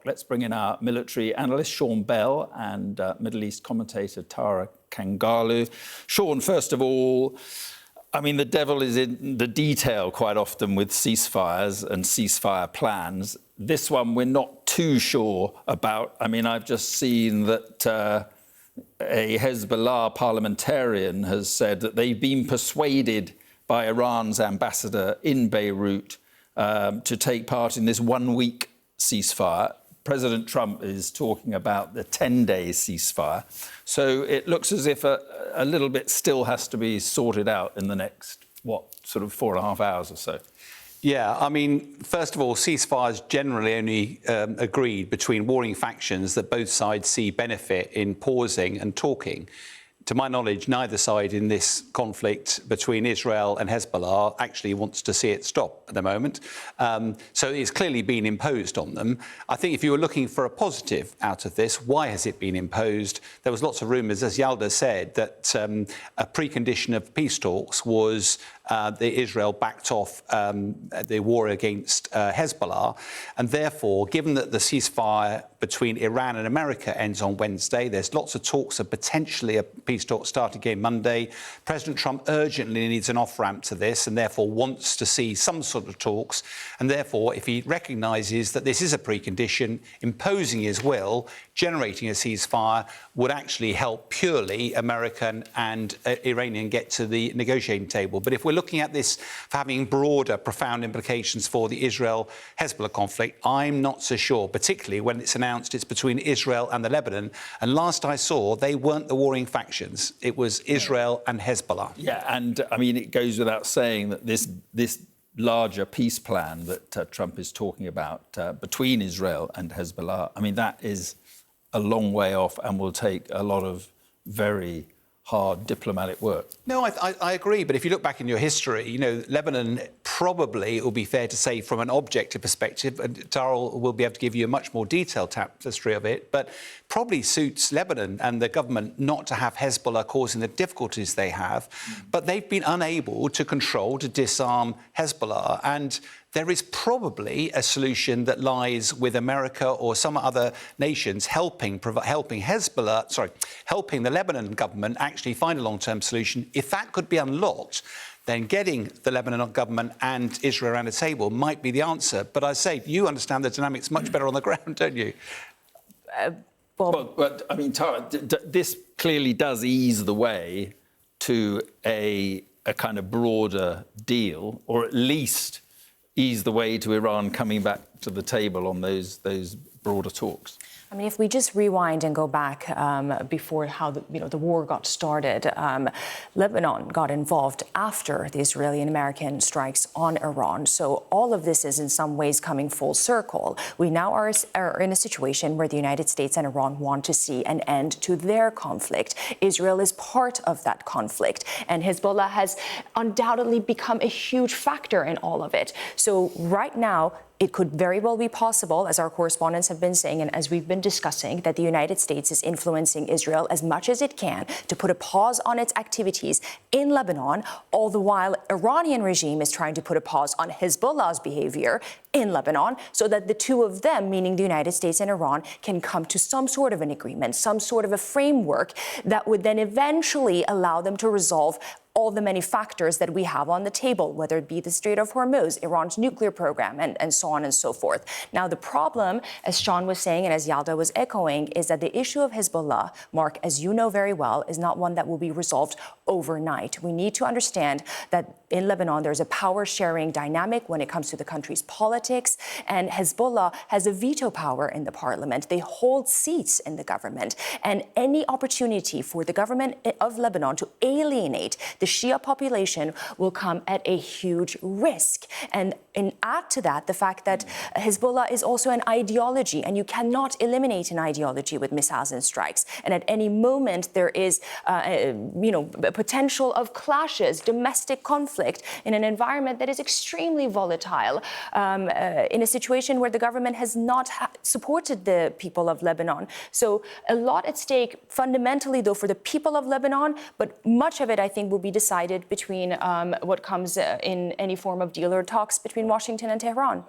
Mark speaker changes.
Speaker 1: let's bring in our military analyst, Sean Bell, and Middle East commentator, Tara Kangarlou. Sean, first of all, I mean, the devil is in the detail quite often with ceasefires and ceasefire plans. This one we're not too sure about. I mean, I've just seen that a Hezbollah parliamentarian has said that they've been persuaded by Iran's ambassador in Beirut to take part in this one-week ceasefire. President Trump is talking about the 10-day ceasefire. So it looks as if a little bit still has to be sorted out in the next, sort of 4.5 hours or so.
Speaker 2: Yeah, I mean, first of all, ceasefires generally only agreed between warring factions that both sides see benefit in pausing and talking. To my knowledge, neither side in this conflict between Israel and Hezbollah actually wants to see it stop at the moment. So it's clearly been imposed on them. I think if you were looking for a positive out of this, why has it been imposed? There was lots of rumours, as Yalda said, that a precondition of peace talks was Israel backed off the war against Hezbollah. And therefore, given that the ceasefire between Iran and America ends on Wednesday, there's lots of talks of potentially a peace talk starting again Monday. President Trump urgently needs an off-ramp to this and therefore wants to see some sort of talks. And therefore, if he recognises that this is a precondition, imposing his will, generating a ceasefire would actually help purely American and Iranian get to the negotiating table. But if we're looking at this for having broader, profound implications for the Israel-Hezbollah conflict, I'm not so sure, particularly when it's announced it's between Israel and the Lebanon. And last I saw, they weren't the warring factions. It was Israel and Hezbollah.
Speaker 1: Yeah, and I mean, it goes without saying that this larger peace plan that Trump is talking about between Israel and Hezbollah, I mean, that is a long way off and will take a lot of very hard diplomatic work.
Speaker 2: No, I agree. But if you look back in your history, you know, Lebanon probably, it will be fair to say, from an objective perspective, and Tara will be able to give you a much more detailed tapestry of it, but probably suits Lebanon and the government not to have Hezbollah causing the difficulties they have. But they've been unable to control, to disarm Hezbollah. And there is probably a solution that lies with America or some other nations helping the Lebanon government actually find a long-term solution. If that could be unlocked, then getting the Lebanon government and Israel around the table might be the answer. But I say, you understand the dynamics much better on the ground, don't you?
Speaker 1: But I mean, Tara, this clearly does ease the way to a kind of broader deal, or at least ease the way to Iran coming back to the table on those broader talks.
Speaker 3: I mean, if we just rewind and go back before how the war got started, Lebanon got involved after the Israeli and American strikes on Iran. So all of this is in some ways coming full circle. We now are in a situation where the United States and Iran want to see an end to their conflict. Israel is part of that conflict, and Hezbollah has undoubtedly become a huge factor in all of it. So right now, it could very well be possible, as our correspondents have been saying and as we've been discussing, that the United States is influencing Israel as much as it can to put a pause on its activities in Lebanon, all the while Iranian regime is trying to put a pause on Hezbollah's behavior in Lebanon, so that the two of them, meaning the United States and Iran, can come to some sort of an agreement, some sort of a framework that would then eventually allow them to resolve all the many factors that we have on the table, whether it be the Strait of Hormuz, Iran's nuclear program, and so on and so forth. Now, the problem, as Sean was saying and as Yalda was echoing, is that the issue of Hezbollah, Mark, as you know very well, is not one that will be resolved overnight. We need to understand that in Lebanon, there's a power-sharing dynamic when it comes to the country's politics, and Hezbollah has a veto power in the parliament. They hold seats in the government, and any opportunity for the government of Lebanon to alienate the Shia population will come at a huge risk. And add to that the fact that Hezbollah is also an ideology, and you cannot eliminate an ideology with missiles and strikes. And at any moment, there is, potential of clashes, domestic conflict in an environment that is extremely volatile, in a situation where the government has not supported the people of Lebanon. So a lot at stake fundamentally, though, for the people of Lebanon, but much of it, I think, will be decided between what comes in any form of deal or talks between Washington and Tehran.